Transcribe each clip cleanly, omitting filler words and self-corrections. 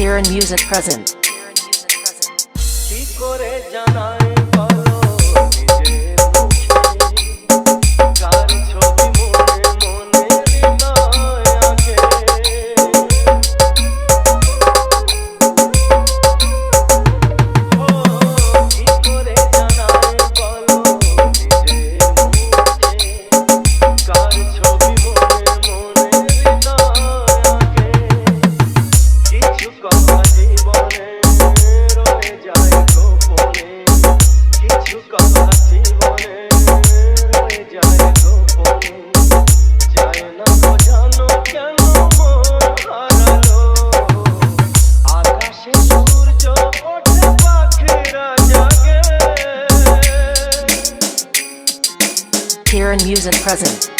Kieran Music present. Kieran Music present.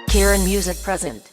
Kieran Music present.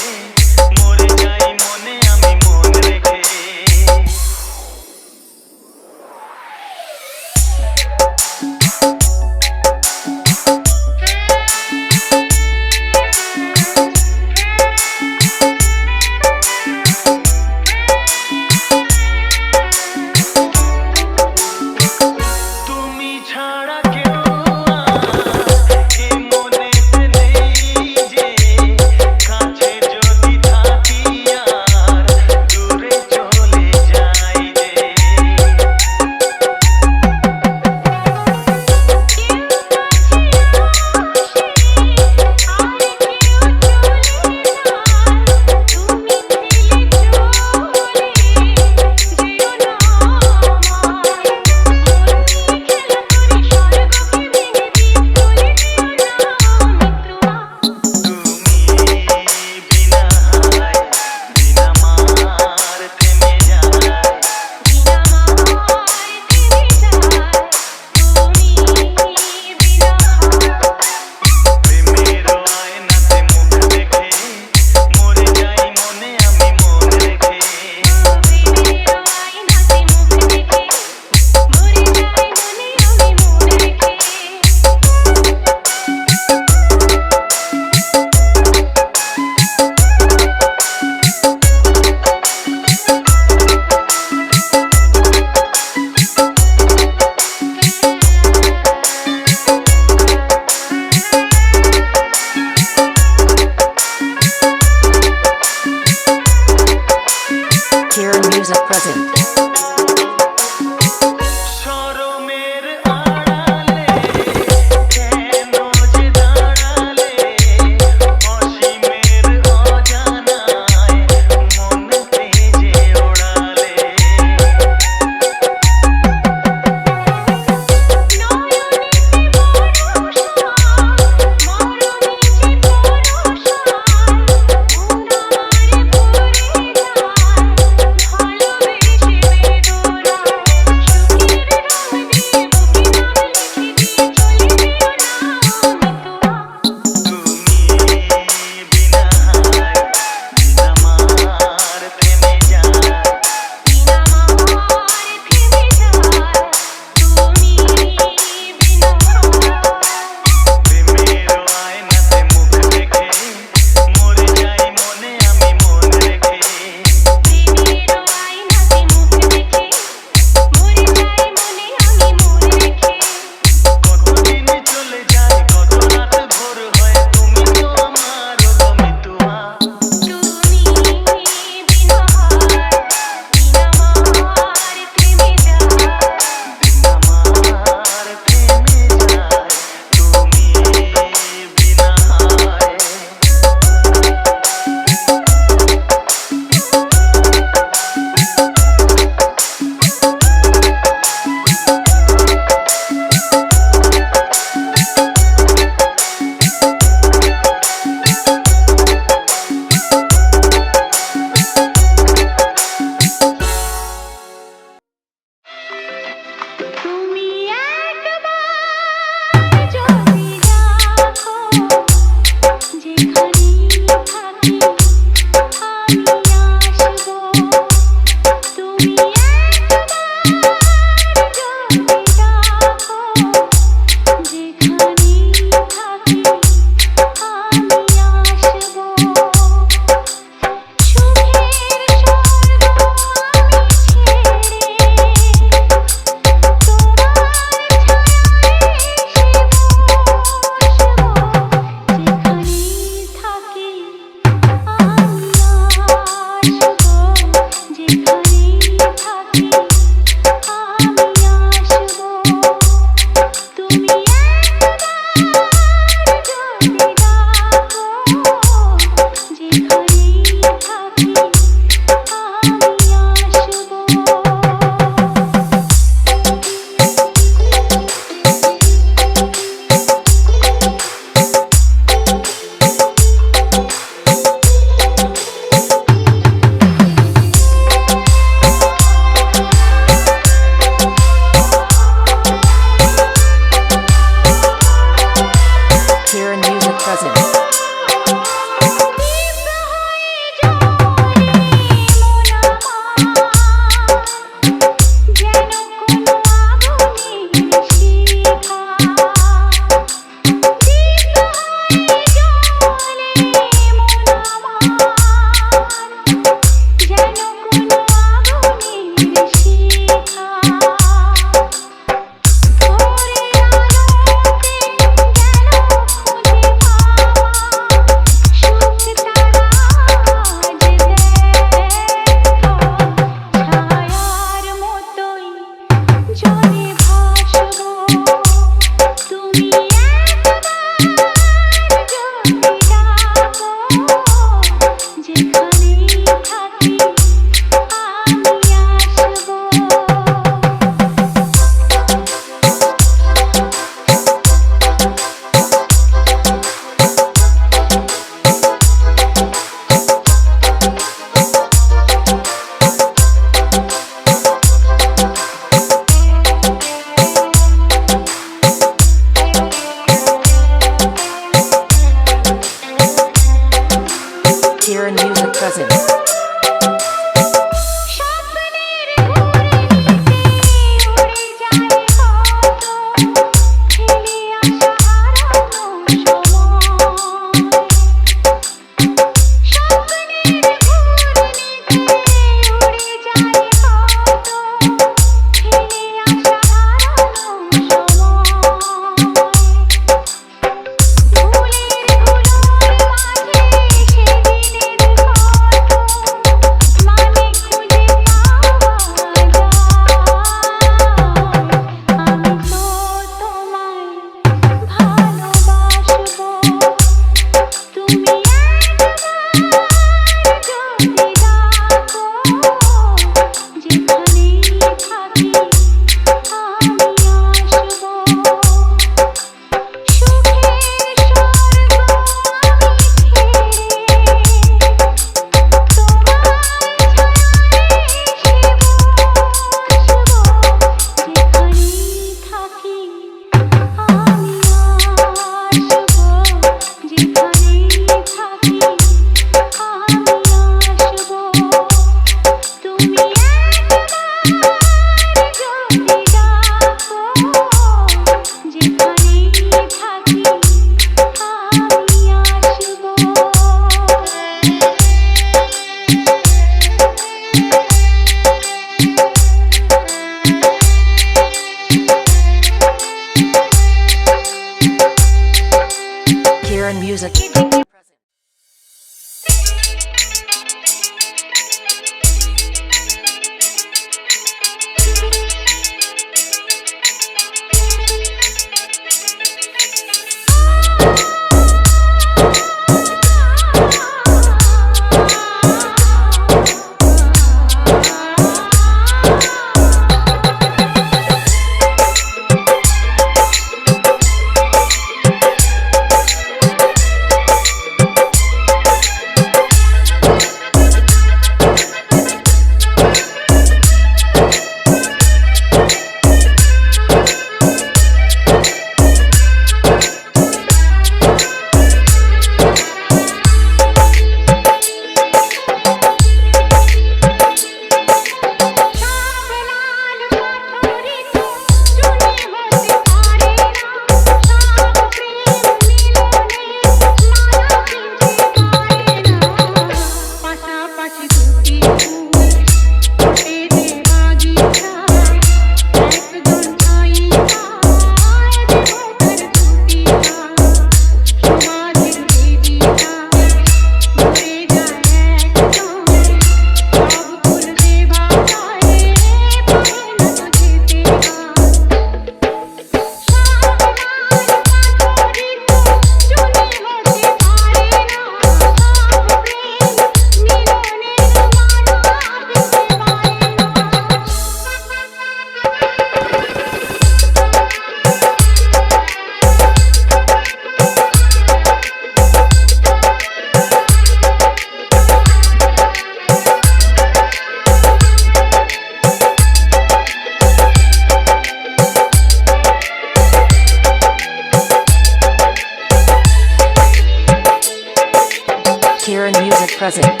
present.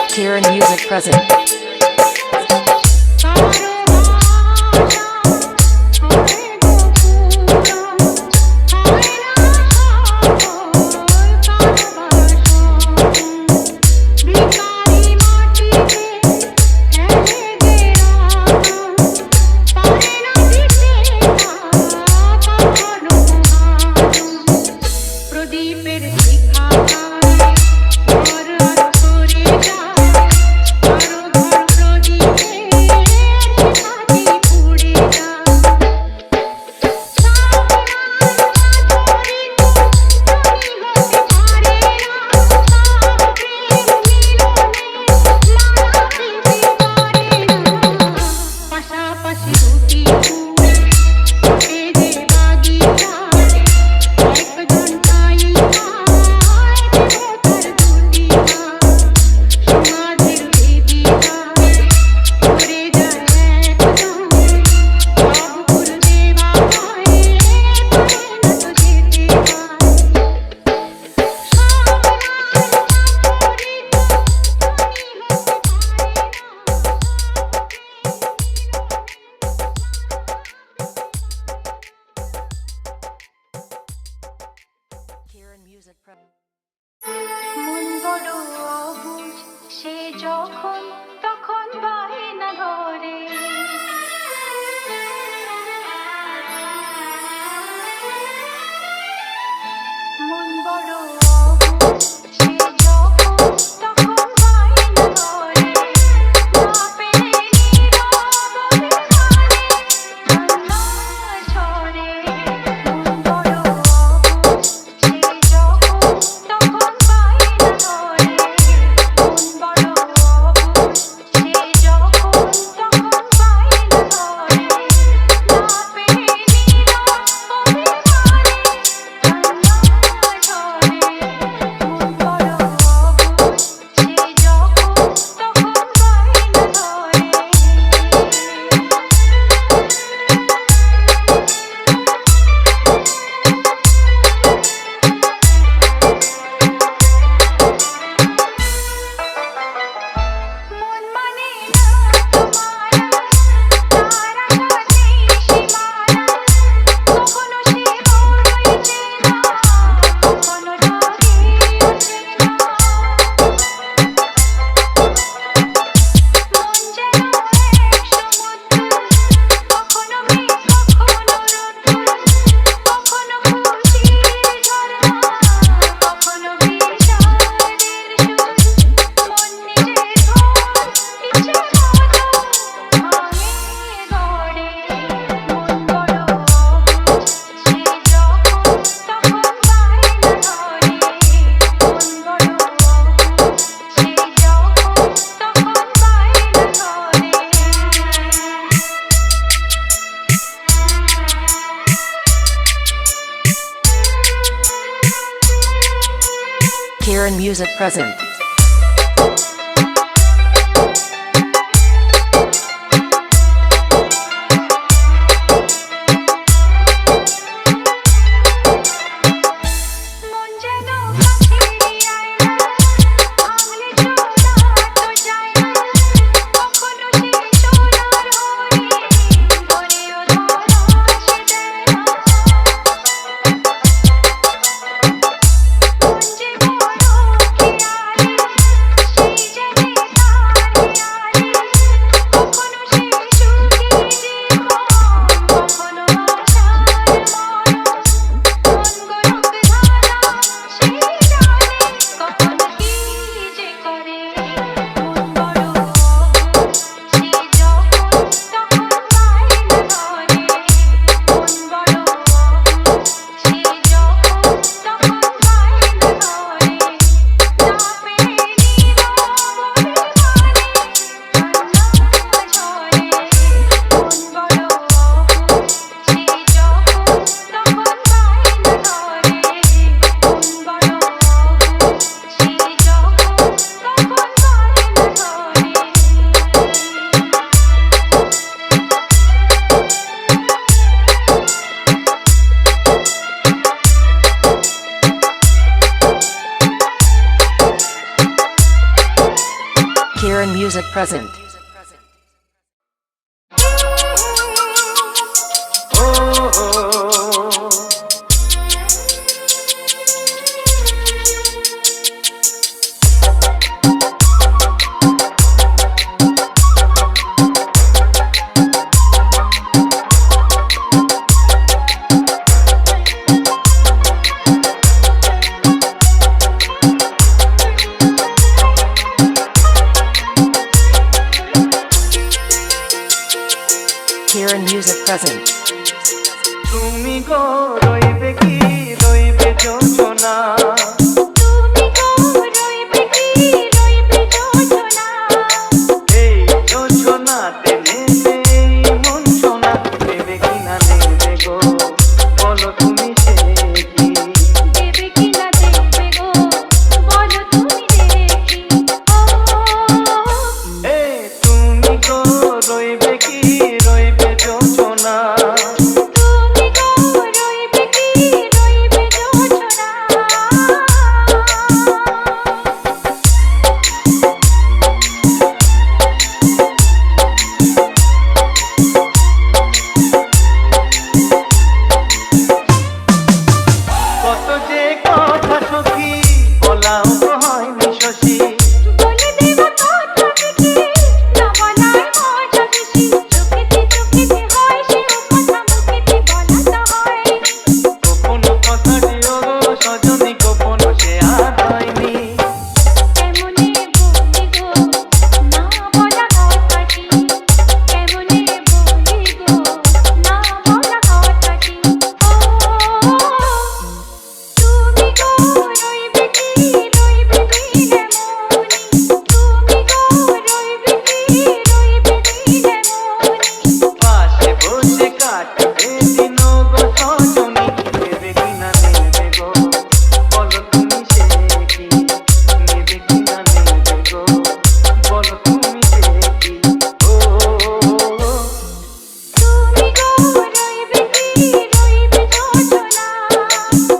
Kiran Music present. Kiran Music present. মন বড় অবুঝ সে যখন তখন বায়না ধরে মন বড় অবুঝ সে যখন তখন বায়না ধরে না পেলে নীরব অভিমানে কান্না ঝরে মন বড় অবুঝ সে যখন তখন বায়না ধরে মন বড় অবুঝ সে যখন তখন বায়না ধরে না পেলে নীরব অভিমানে কান্না ঝরে মন বড় অবুঝ সে যখন তখন বায়না ধরে মন মানে না তোমার তার আশাতে সীমানা কখনো সে বড়ই চেনা কখনো লাগে অচেনা মন যেন এক সমুদ্র কখনো মেঘ কখনো রোদ্দুর কখনো খুশির ঝরনা কখনো বিষাদের সুর মন নিজের ঘর ইচ্ছে মতো ভাঙে গড়ে মন বড় অবুঝ সে যখন তখন বায়না ধরে মন বড় অবুঝ সে যখন তখন বায়না ধরে Kiran Music present. মন যেন কাছেরই আয়না ভাঙলে চোরা তো যায় না কখনো সে চোরার হয়ে ধরেও ধরা সে দেয় না Kieran Music present. Kieran Music present. তুমি গো রইবে কি রইবে যোজনা তুমি গো রইবে কি রইবে যোজনা এই যোজনাতে নেবে মন সোনা নেবে কি না নেবে গো বলো তুমি সে কি দেবে কি না দেবে গো বলো তুমি দেখি ও এই তুমি গো রইবে কি রইবে যোজনা তুমি গো রইবে কি রইবে যোজনা কত যে কথা সখী বলাও তো হয়নি শশী বলে দেব কথা কি না বলার মজা বেশি চোখেতে হয় সে কথা মুখেতে বলা তো হয় গোপন কথা দিও গো সজনী গোপন সে আর হয়নি কেমনে বলি গো না বলা কথাটি কেমনে বলি গো না বলা কথাটি ও তুমি গো রইবে কি রইবে দিলে মনি তুমি গো রইবে কি রইবে দিলে মনি পাশে বসে কাটবে দিন গো সজনী নেবে কি না নেবে গো বলো তুমি সে কি নেবে কি না নেবে গো বলো তুমি সে কি ও তুমি গো রইবে কি রইবে যোজনা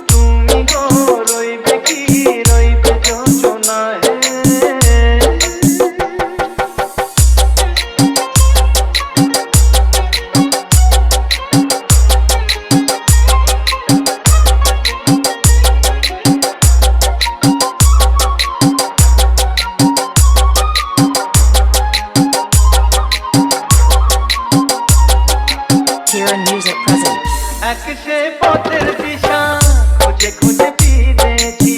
তুমি গো রইবে কি রইবে যোজনা Kieran Music present. এক সে পথের দিশা খুঁজে খুঁজে ফিরেছি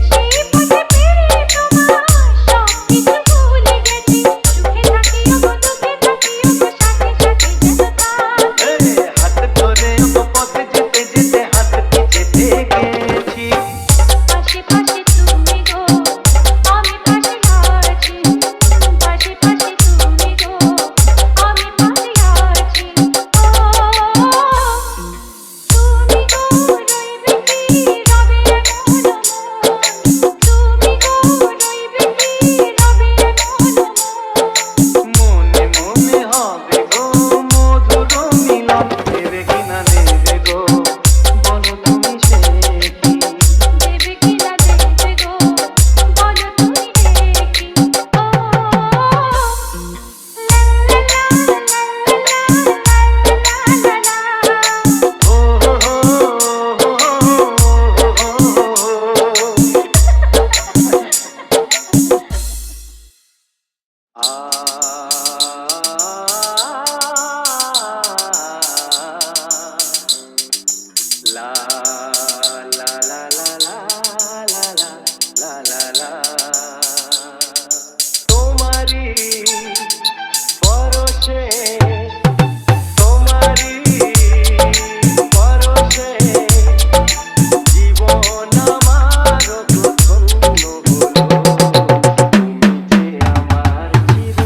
সেই পথে পেরিয়ে তোমার সব কিছু ভুলে গেছি সুখে থাকিও গো দুঃখে থাকিও গো সাথে সাথে যেত তার হাত ধরে পথে যেতে যেতে হাত পিছতে গেছি পাশে পাশে তুমি গো আমি পাশে আছি পাশে পাশে তুমি গো আমি পাশে আছি ও তুমি গো রইবে কি রবে এমন মন তুমি গো রইবে কি রবে এমন মন মনে মনে হবে গো মধুর মিলন নেবে কি না নেবে গো বলো তুমি সে কি দেবে কি না দেবে গো বলো তুমি দেখি ও ও লা লা লা লা লা লা লা লা লা তোমারি পরশে তোমারি পরশে জীবন আমার ধন্য হলো তুমি যে আমার চির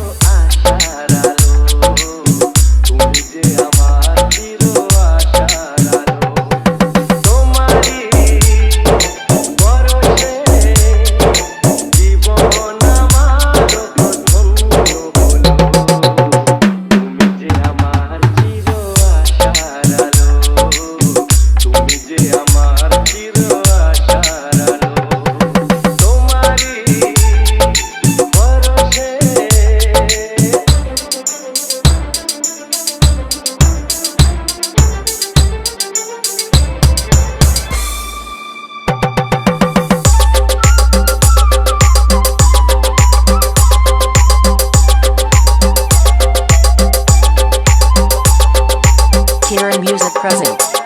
Kieran Music present.